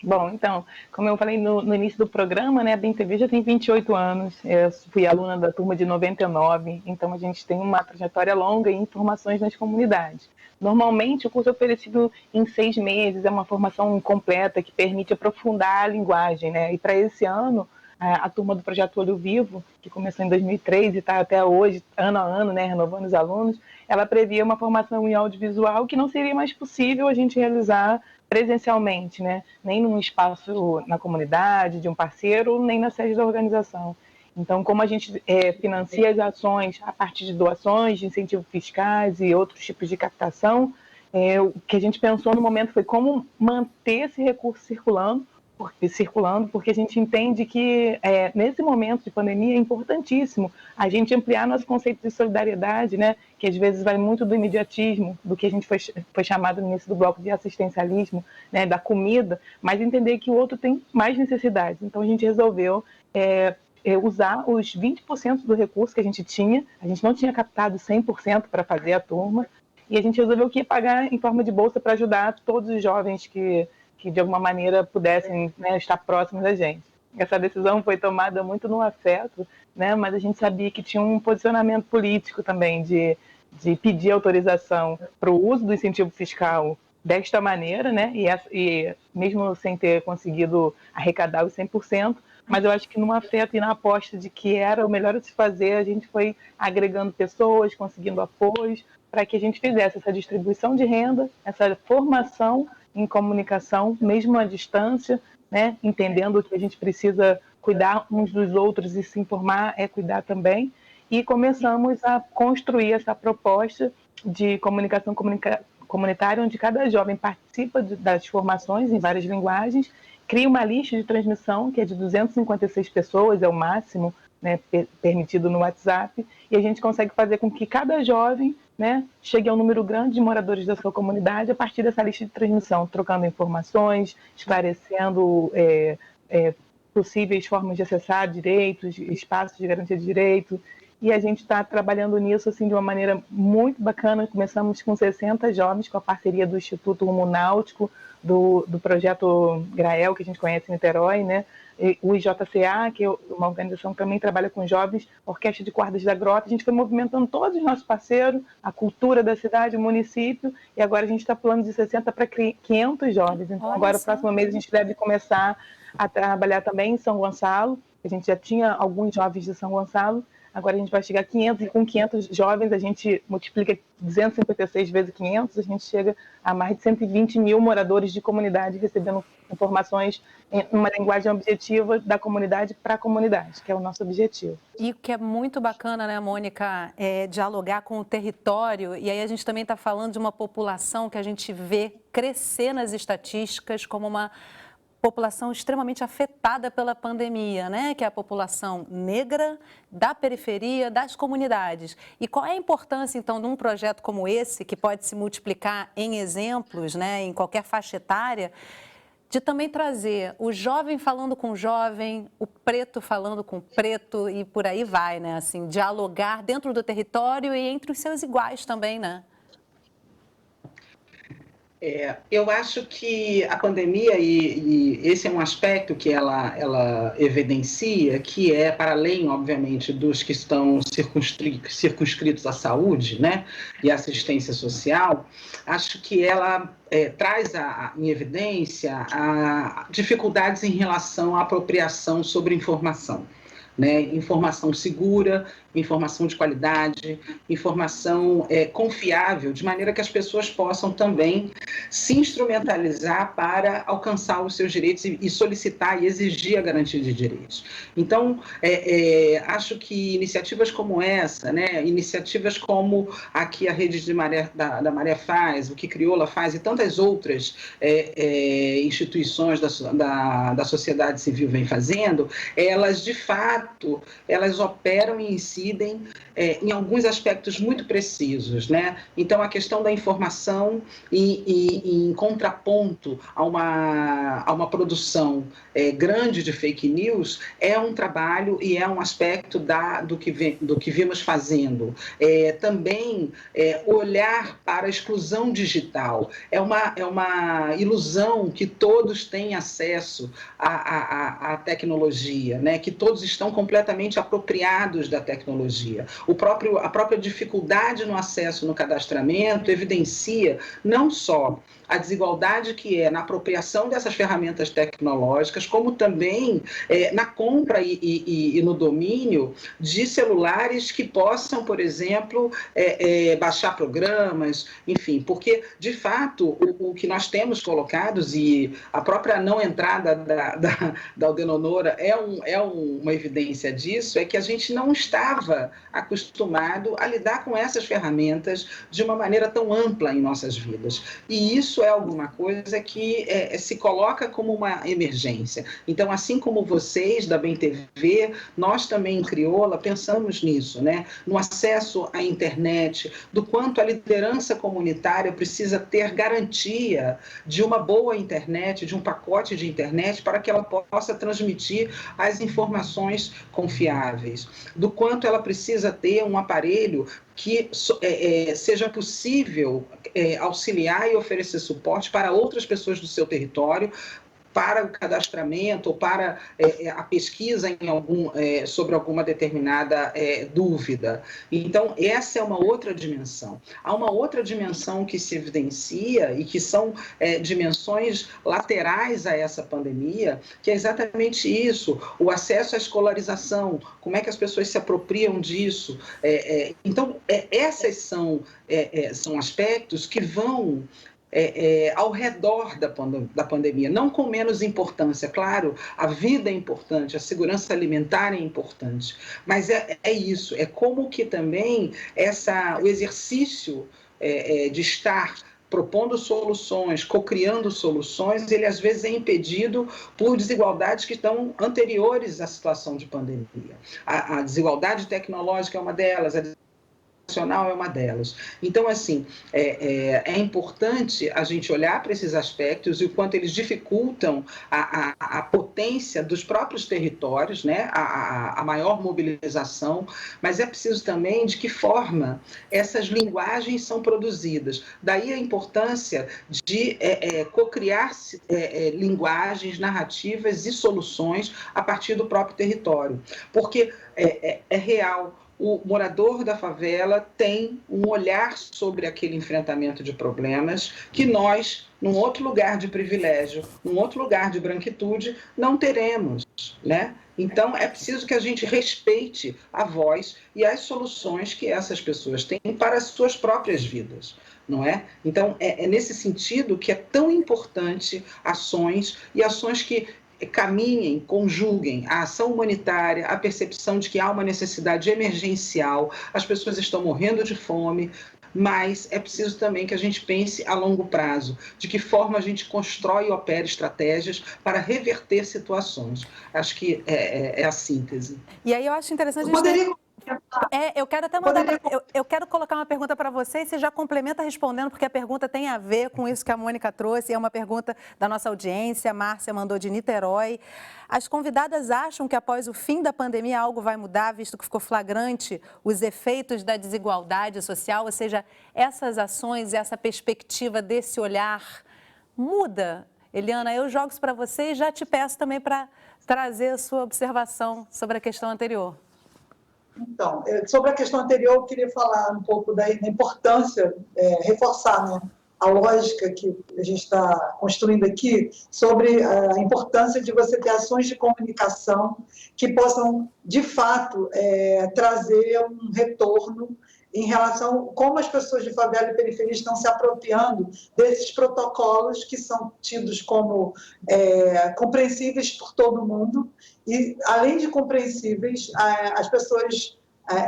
Bom, então, como eu falei no início do programa, né, a Bem TV já tem 28 anos, eu fui aluna da turma de 99, então a gente tem uma trajetória longa em formações nas comunidades. Normalmente o curso é oferecido em 6 meses, é uma formação completa que permite aprofundar a linguagem, né, e para esse ano, a turma do Projeto Olho Vivo, que começou em 2003 e está até hoje, ano a ano, né, renovando os alunos, ela previa uma formação em audiovisual que não seria mais possível a gente realizar presencialmente, né? Nem num espaço na comunidade, de um parceiro, nem na sede da organização. Então, como a gente financia as ações a partir de doações, de incentivos fiscais e outros tipos de captação, o que a gente pensou no momento foi como manter esse recurso circulando, porque a gente entende que nesse momento de pandemia é importantíssimo a gente ampliar nosso conceito de solidariedade, né, que às vezes vai muito do imediatismo, do que a gente foi chamado no início do bloco de assistencialismo, né, da comida, mas entender que o outro tem mais necessidades. Então a gente resolveu usar os 20% do recurso que a gente não tinha captado 100% para fazer a turma, e a gente resolveu que ia pagar em forma de bolsa para ajudar todos os jovens que de alguma maneira pudessem, né, estar próximos da gente. Essa decisão foi tomada muito no afeto, né, mas a gente sabia que tinha um posicionamento político também de pedir autorização para o uso do incentivo fiscal desta maneira, né, e mesmo sem ter conseguido arrecadar os 100%, mas eu acho que no afeto e na aposta de que era o melhor a se fazer, a gente foi agregando pessoas, conseguindo apoios, para que a gente fizesse essa distribuição de renda, essa formação em comunicação, mesmo à distância, né? Entendendo que a gente precisa cuidar uns dos outros e se informar é cuidar também. E começamos a construir essa proposta de comunicação comunitária, onde cada jovem participa das formações em várias linguagens, cria uma lista de transmissão, que é de 256 pessoas, é o máximo, né, permitido no WhatsApp, e a gente consegue fazer com que cada jovem, né, chegue a um número grande de moradores da sua comunidade a partir dessa lista de transmissão, trocando informações, esclarecendo possíveis formas de acessar direitos, espaços de garantia de direito, e a gente está trabalhando nisso assim, de uma maneira muito bacana. Começamos com 60 jovens, com a parceria do Instituto Rumo Náutico, do projeto Grael, que a gente conhece em Niterói, né? O IJCA, que é uma organização que também trabalha com jovens, Orquestra de Cordas da Grota. A gente foi movimentando todos os nossos parceiros, a cultura da cidade, o município, e agora a gente está pulando de 60 para 500 jovens. Então, agora, no próximo mês, a gente deve começar a trabalhar também em São Gonçalo. A gente já tinha alguns jovens de São Gonçalo, agora a gente vai chegar a 500, e com 500 jovens a gente multiplica 256 vezes 500, a gente chega a mais de 120 mil moradores de comunidade recebendo informações em uma linguagem objetiva da comunidade para a comunidade, que é o nosso objetivo. E o que é muito bacana, né, Mônica, é dialogar com o território, e aí a gente também está falando de uma população que a gente vê crescer nas estatísticas como uma população extremamente afetada pela pandemia, né? Que é a população negra, da periferia, das comunidades. E qual é a importância, então, de um projeto como esse, que pode se multiplicar em exemplos, né, em qualquer faixa etária, de também trazer o jovem falando com o jovem, o preto falando com o preto e por aí vai, né? Assim, dialogar dentro do território e entre os seus iguais também, né? Eu acho que a pandemia, e esse é um aspecto que ela evidencia, que é, para além, obviamente, dos que estão circunscritos à saúde, né, e à assistência social, acho que ela traz em evidência dificuldades em relação à apropriação sobre informação. Né? Informação segura, informação de qualidade, informação confiável, de maneira que as pessoas possam também se instrumentalizar para alcançar os seus direitos e solicitar e exigir a garantia de direitos. Então, acho que iniciativas como essa, né? Iniciativas como aqui a Rede da Maré faz, o que Crioula faz e tantas outras instituições da sociedade civil vem fazendo, elas, de fato, elas operam e incidem em alguns aspectos muito precisos, né? Então, a questão da informação em contraponto a uma produção grande de fake news é um trabalho e é um aspecto do que vimos fazendo. Também olhar para a exclusão digital. É uma ilusão que todos têm acesso à tecnologia, né? Que todos estão completamente apropriados da tecnologia. A própria dificuldade no acesso no cadastramento evidencia não só a desigualdade que é na apropriação dessas ferramentas tecnológicas, como também na compra e no domínio de celulares que possam, por exemplo, baixar programas, enfim, porque, de fato, o que nós temos colocados e a própria não entrada da Aldenonora é uma evidência disso, é que a gente não estava acostumado a lidar com essas ferramentas de uma maneira tão ampla em nossas vidas. E isso é alguma coisa que se coloca como uma emergência. Então, assim como vocês da Bem TV, nós também em Crioula pensamos nisso, né? No acesso à internet, do quanto a liderança comunitária precisa ter garantia de uma boa internet, de um pacote de internet para que ela possa transmitir as informações confiáveis, do quanto ela precisa ter um aparelho que seja possível auxiliar e oferecer suporte para outras pessoas do seu território, para o cadastramento ou para a pesquisa sobre alguma determinada dúvida. Então, essa é uma outra dimensão. Há uma outra dimensão que se evidencia e que são dimensões laterais a essa pandemia, que é exatamente isso, o acesso à escolarização, como é que as pessoas se apropriam disso. Então, esses são aspectos que vão ao redor da pandemia, não com menos importância. Claro, a vida é importante, a segurança alimentar é importante, mas é isso, é como que também o exercício de estar propondo soluções, co-criando soluções, ele às vezes é impedido por desigualdades que estão anteriores à situação de pandemia. A desigualdade tecnológica é uma delas, é uma delas. Então, assim, é importante a gente olhar para esses aspectos e o quanto eles dificultam a potência dos próprios territórios, né? A maior mobilização, mas é preciso também de que forma essas linguagens são produzidas. Daí a importância de co-criar linguagens, narrativas e soluções a partir do próprio território. Porque é real. O morador da favela tem um olhar sobre aquele enfrentamento de problemas que nós, num outro lugar de privilégio, num outro lugar de branquitude, não teremos, né? Então, é preciso que a gente respeite a voz e as soluções que essas pessoas têm para as suas próprias vidas, não é? Então, é nesse sentido que é tão importante ações que caminhem, conjuguem a ação humanitária, a percepção de que há uma necessidade emergencial, as pessoas estão morrendo de fome, mas é preciso também que a gente pense a longo prazo, de que forma a gente constrói e opera estratégias para reverter situações. Acho que é a síntese. E aí eu acho interessante a gente eu quero até mandar eu quero colocar uma pergunta para você e você já complementa respondendo, porque a pergunta tem a ver com isso que a Mônica trouxe, é uma pergunta da nossa audiência, a Márcia mandou de Niterói. As convidadas acham que após o fim da pandemia algo vai mudar, visto que ficou flagrante os efeitos da desigualdade social, ou seja, essas ações, essa perspectiva desse olhar muda? Eliana, eu jogo isso para você e já te peço também para trazer a sua observação sobre a questão anterior. Então, sobre a questão anterior, eu queria falar um pouco da importância, reforçar, né, a lógica que a gente está construindo aqui sobre a importância de você ter ações de comunicação que possam, de fato, trazer um retorno em relação a como as pessoas de favela e periferia estão se apropriando desses protocolos que são tidos como compreensíveis por todo mundo. E, além de compreensíveis, as pessoas,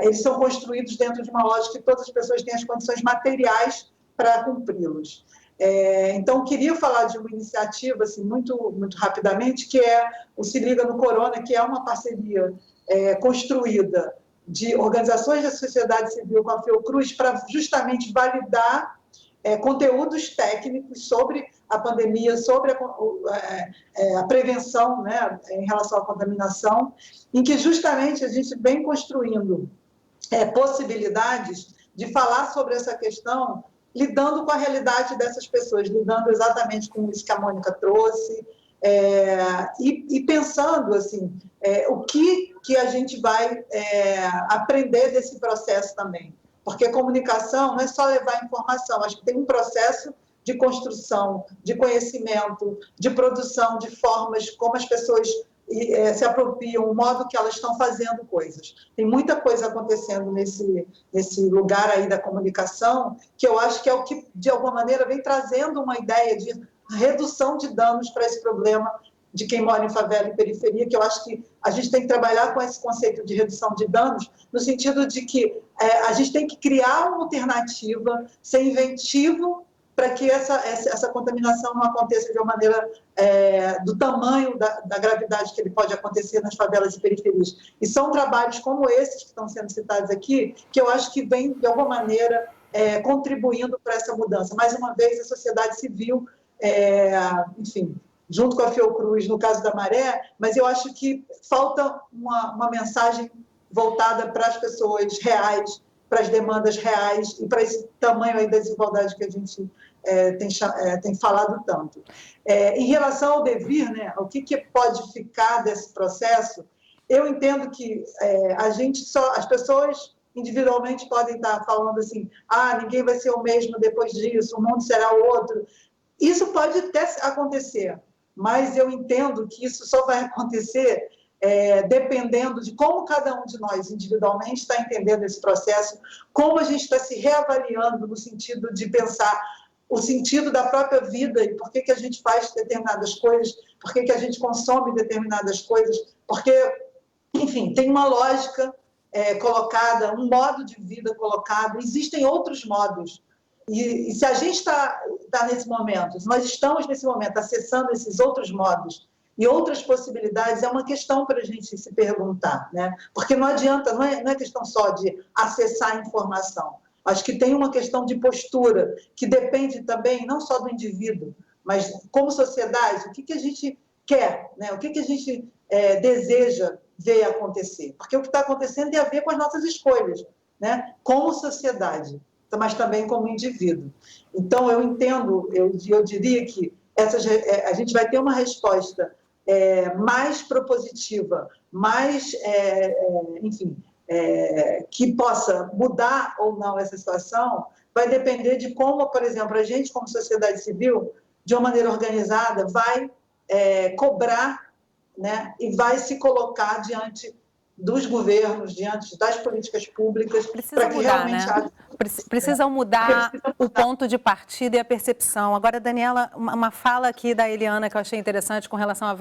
eles são construídos dentro de uma lógica que todas as pessoas têm as condições materiais para cumpri-los. Então, queria falar de uma iniciativa, assim, muito, muito rapidamente, que é o Se Liga no Corona, que é uma parceria construída de organizações da sociedade civil com a Fiocruz para justamente validar conteúdos técnicos sobre a pandemia, sobre a prevenção, né, em relação à contaminação, em que justamente a gente vem construindo possibilidades de falar sobre essa questão, lidando com a realidade dessas pessoas, lidando exatamente com isso que a Mônica trouxe, e pensando assim, o que a gente vai aprender desse processo também. Porque comunicação não é só levar informação, acho que tem um processo de construção, de conhecimento, de produção de formas como as pessoas se apropriam, o modo que elas estão fazendo coisas. Tem muita coisa acontecendo nesse lugar aí da comunicação, que eu acho que é o que, de alguma maneira, vem trazendo uma ideia de redução de danos para esse problema de quem mora em favela e periferia, que eu acho que a gente tem que trabalhar com esse conceito de redução de danos, no sentido de que a gente tem que criar uma alternativa, ser inventivo para que essa contaminação não aconteça de uma maneira do tamanho da gravidade que ele pode acontecer nas favelas e periferias. E são trabalhos como esses que estão sendo citados aqui, que eu acho que vem, de alguma maneira, contribuindo para essa mudança. Mais uma vez, a sociedade civil, enfim, junto com a Fiocruz, no caso da Maré, mas eu acho que falta uma mensagem voltada para as pessoas reais, para as demandas reais e para esse tamanho aí da desigualdade que a gente tem falado tanto. Em relação ao devir, né, o que pode ficar desse processo, eu entendo que as pessoas individualmente podem estar falando assim, ninguém vai ser o mesmo depois disso, o mundo será o outro. Isso pode até acontecer, mas eu entendo que isso só vai acontecer dependendo de como cada um de nós individualmente está entendendo esse processo, como a gente está se reavaliando no sentido de pensar o sentido da própria vida e por que a gente faz determinadas coisas, por que a gente consome determinadas coisas, porque, enfim, tem uma lógica colocada, um modo de vida colocado, existem outros modos. E se a gente está nesse momento, nós estamos nesse momento acessando esses outros modos e outras possibilidades, é uma questão para a gente se perguntar, né? Porque não adianta, não é questão só de acessar a informação. Acho que tem uma questão de postura, que depende também não só do indivíduo, mas como sociedade, o que a gente quer, né? O que a gente deseja ver acontecer. Porque o que está acontecendo tem a ver com as nossas escolhas, né? Como sociedade, mas também como indivíduo. Então, eu entendo, eu diria que a gente vai ter uma resposta mais propositiva, mais, enfim, que possa mudar ou não essa situação, vai depender de como, por exemplo, a gente, como sociedade civil, de uma maneira organizada, vai cobrar, né, e vai se colocar diante dos governos, diante das políticas públicas, para que mudar, realmente né? Precisam mudar o ponto de partida e a percepção. Agora, Daniela, uma fala aqui da Eliana que eu achei interessante com relação à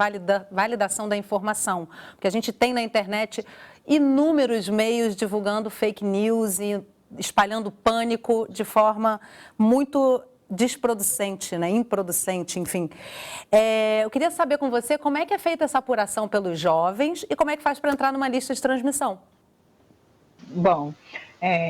validação da informação, porque a gente tem na internet inúmeros meios divulgando fake news e espalhando pânico de forma muito desproducente, né? Improducente, enfim. Eu queria saber com você como é que é feita essa apuração pelos jovens e como é que faz para entrar numa lista de transmissão. Bom,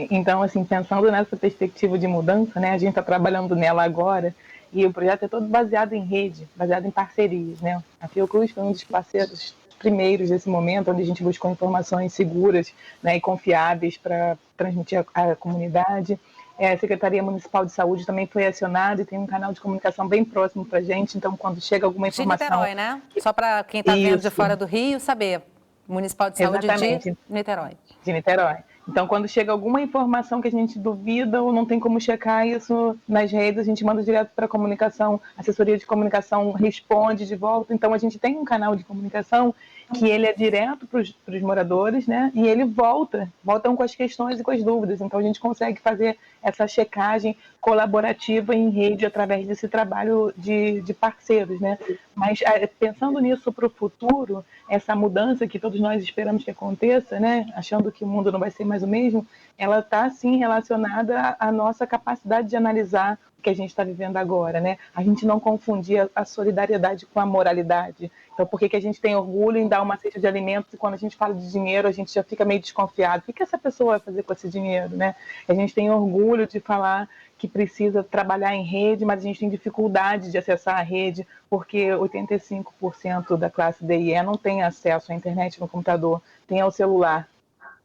então, assim, pensando nessa perspectiva de mudança, né, a gente está trabalhando nela agora e o projeto é todo baseado em rede, baseado em parcerias, né? A Fiocruz foi um dos parceiros primeiros desse momento, onde a gente buscou informações seguras, né, e confiáveis para transmitir à comunidade. A Secretaria Municipal de Saúde também foi acionada e tem um canal de comunicação bem próximo para a gente, então quando chega alguma informação... De Niterói, né? Só para quem está vendo de fora do Rio saber. Municipal de Saúde de Niterói. De Niterói. Então, quando chega alguma informação que a gente duvida ou não tem como checar isso nas redes, a gente manda direto para a comunicação, a assessoria de comunicação responde de volta. Então, a gente tem um canal de comunicação que ele é direto para os moradores, né? E ele voltam com as questões e com as dúvidas. Então, a gente consegue fazer essa checagem colaborativa em rede através desse trabalho de parceiros, né? Mas, pensando nisso para o futuro, essa mudança que todos nós esperamos que aconteça, né? Achando que o mundo não vai ser mais o mesmo, ela está, sim, relacionada à nossa capacidade de analisar o que a gente está vivendo agora, né? A gente não confundir a solidariedade com a moralidade. Então, por que a gente tem orgulho em dar uma cesta de alimentos e quando a gente fala de dinheiro, a gente já fica meio desconfiado? O que essa pessoa vai fazer com esse dinheiro, né? A gente tem orgulho de falar que precisa trabalhar em rede, mas a gente tem dificuldade de acessar a rede, porque 85% da classe D e E não tem acesso à internet no computador, tem ao celular.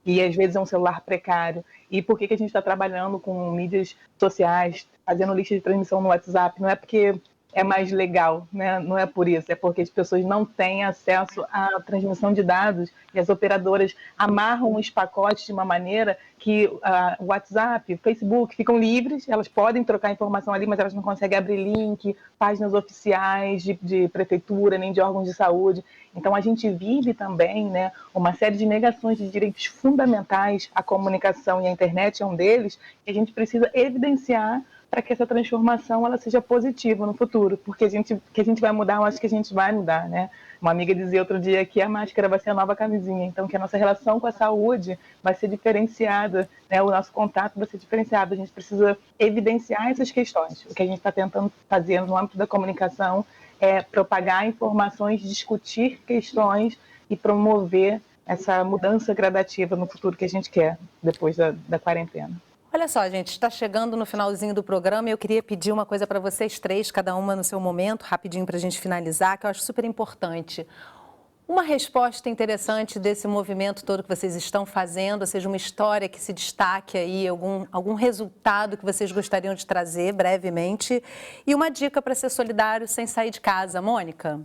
E às vezes é um celular precário. E por que a gente está trabalhando com mídias sociais, fazendo lista de transmissão no WhatsApp? Não é porque é mais legal, né? Não é por isso, é porque as pessoas não têm acesso à transmissão de dados e as operadoras amarram os pacotes de uma maneira que o WhatsApp, o Facebook ficam livres, elas podem trocar informação ali, mas elas não conseguem abrir link, páginas oficiais de prefeitura, nem de órgãos de saúde. Então, a gente vive também, né, uma série de negações de direitos fundamentais. A comunicação e a internet é um deles, e a gente precisa evidenciar para que essa transformação ela seja positiva no futuro, porque que a gente vai mudar, eu acho que a gente vai mudar, né? Uma amiga dizia outro dia que a máscara vai ser a nova camisinha, então que a nossa relação com a saúde vai ser diferenciada, né? O nosso contato vai ser diferenciado, a gente precisa evidenciar essas questões. O que a gente está tentando fazer no âmbito da comunicação é propagar informações, discutir questões e promover essa mudança gradativa no futuro que a gente quer depois da quarentena. Olha só, gente, está chegando no finalzinho do programa e eu queria pedir uma coisa para vocês três, cada uma no seu momento, rapidinho para a gente finalizar, que eu acho super importante. Uma resposta interessante desse movimento todo que vocês estão fazendo, ou seja, uma história que se destaque aí, algum resultado que vocês gostariam de trazer brevemente e uma dica para ser solidário sem sair de casa. Mônica?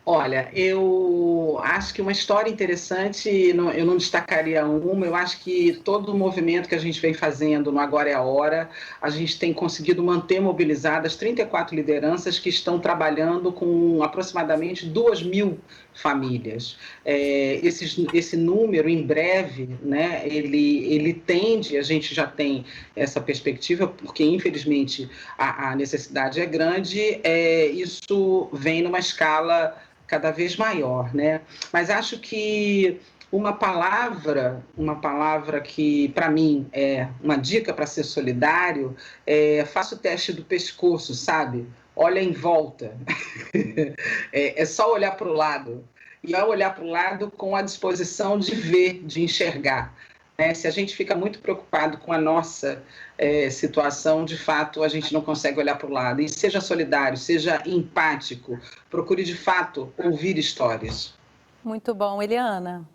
Olha, eu acho que uma história interessante, eu não destacaria uma, eu acho que todo o movimento que a gente vem fazendo no Agora é a Hora, a gente tem conseguido manter mobilizadas 34 lideranças que estão trabalhando com aproximadamente 2.000 famílias. Esse número, em breve, né, ele tende, a gente já tem essa perspectiva, porque infelizmente a necessidade é grande, isso vem numa escala cada vez maior, né? Mas acho que uma palavra que para mim é uma dica para ser solidário, faça o teste do pescoço, sabe? Olha em volta, é só olhar para o lado, e ao olhar para o lado com a disposição de ver, de enxergar. Se a gente fica muito preocupado com a nossa situação, de fato, a gente não consegue olhar para o lado. E seja solidário, seja empático, procure, de fato, ouvir histórias. Muito bom. Eliana?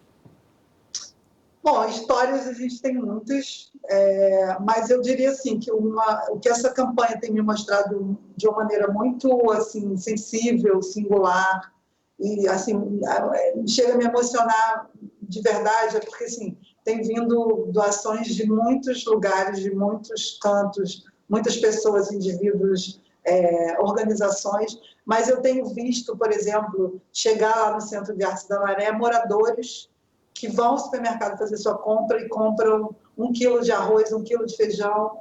Bom, histórias a gente tem muitas, mas eu diria assim, que o que essa campanha tem me mostrado de uma maneira muito assim, sensível, singular, e assim, chega a me emocionar de verdade, porque assim, tem vindo doações de muitos lugares, de muitos cantos, muitas pessoas, indivíduos, organizações, mas eu tenho visto, por exemplo, chegar lá no Centro de Artes da Maré, moradores que vão ao supermercado fazer sua compra e compram 1 quilo de arroz, 1 quilo de feijão,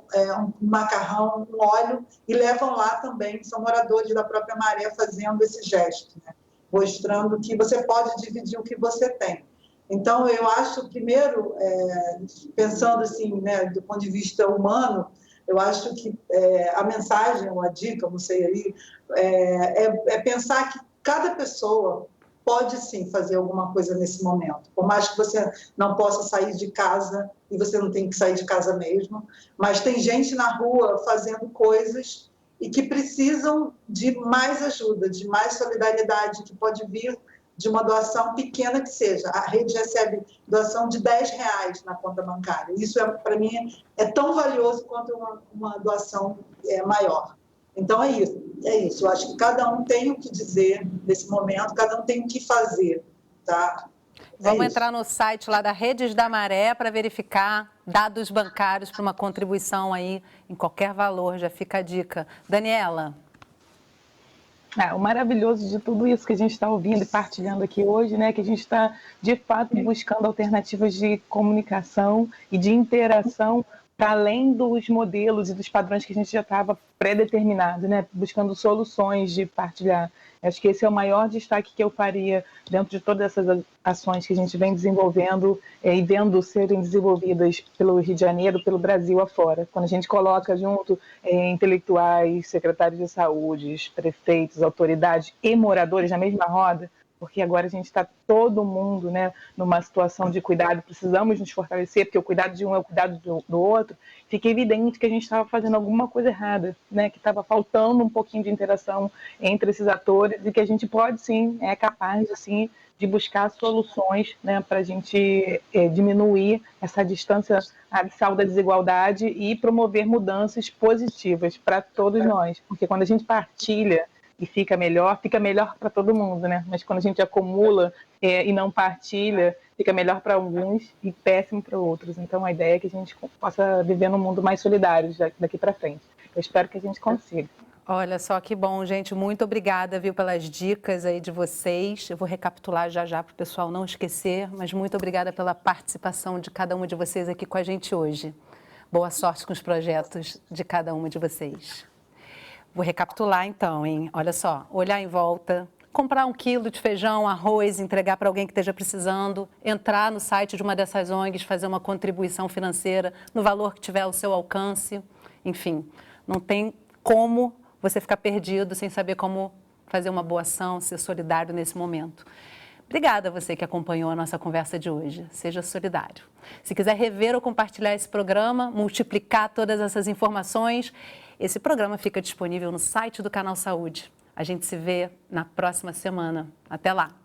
um macarrão, um óleo, e levam lá também, são moradores da própria Maré fazendo esse gesto, né? Mostrando que você pode dividir o que você tem. Então, eu acho, primeiro, pensando assim, né, do ponto de vista humano, eu acho que a mensagem, ou a dica, não sei aí, é pensar que cada pessoa pode sim fazer alguma coisa nesse momento. Por mais que você não possa sair de casa, e você não tem que sair de casa mesmo, mas tem gente na rua fazendo coisas e que precisam de mais ajuda, de mais solidariedade, que pode vir de uma doação pequena que seja. A rede recebe doação de R$10 na conta bancária. Isso, para mim, é tão valioso quanto uma doação maior. Então, é isso. Eu acho que cada um tem o que dizer nesse momento, cada um tem o que fazer, tá? Vamos entrar no site lá da Redes da Maré para verificar dados bancários para uma contribuição aí em qualquer valor, já fica a dica. Daniela. O maravilhoso de tudo isso que a gente está ouvindo e partilhando aqui hoje, né, que a gente está, de fato, buscando alternativas de comunicação e de interação para além dos modelos e dos padrões que a gente já estava pré-determinado, né, buscando soluções de partilhar. Acho que esse é o maior destaque que eu faria dentro de todas essas ações que a gente vem desenvolvendo e vendo serem desenvolvidas pelo Rio de Janeiro, pelo Brasil afora. Quando a gente coloca junto intelectuais, secretários de saúde, prefeitos, autoridades e moradores na mesma roda, porque agora a gente está todo mundo, né, numa situação de cuidado, precisamos nos fortalecer, porque o cuidado de um é o cuidado do outro, fica evidente que a gente estava fazendo alguma coisa errada, né, que estava faltando um pouquinho de interação entre esses atores e que a gente pode sim, é capaz assim, de buscar soluções, né, para a gente diminuir essa distância abissal da desigualdade e promover mudanças positivas para todos nós, porque quando a gente partilha e fica melhor para todo mundo, né? Mas quando a gente acumula e não partilha, fica melhor para alguns e péssimo para outros. Então, a ideia é que a gente possa viver num mundo mais solidário daqui para frente. Eu espero que a gente consiga. Olha só que bom, gente. Muito obrigada, viu, pelas dicas aí de vocês. Eu vou recapitular já para o pessoal não esquecer, mas muito obrigada pela participação de cada uma de vocês aqui com a gente hoje. Boa sorte com os projetos de cada uma de vocês. Vou recapitular então, hein? Olha só, olhar em volta, comprar 1 quilo de feijão, arroz, entregar para alguém que esteja precisando, entrar no site de uma dessas ONGs, fazer uma contribuição financeira no valor que tiver ao seu alcance. Enfim, não tem como você ficar perdido sem saber como fazer uma boa ação, ser solidário nesse momento. Obrigada a você que acompanhou a nossa conversa de hoje. Seja solidário. Se quiser rever ou compartilhar esse programa, multiplicar todas essas informações, esse programa fica disponível no site do Canal Saúde. A gente se vê na próxima semana. Até lá!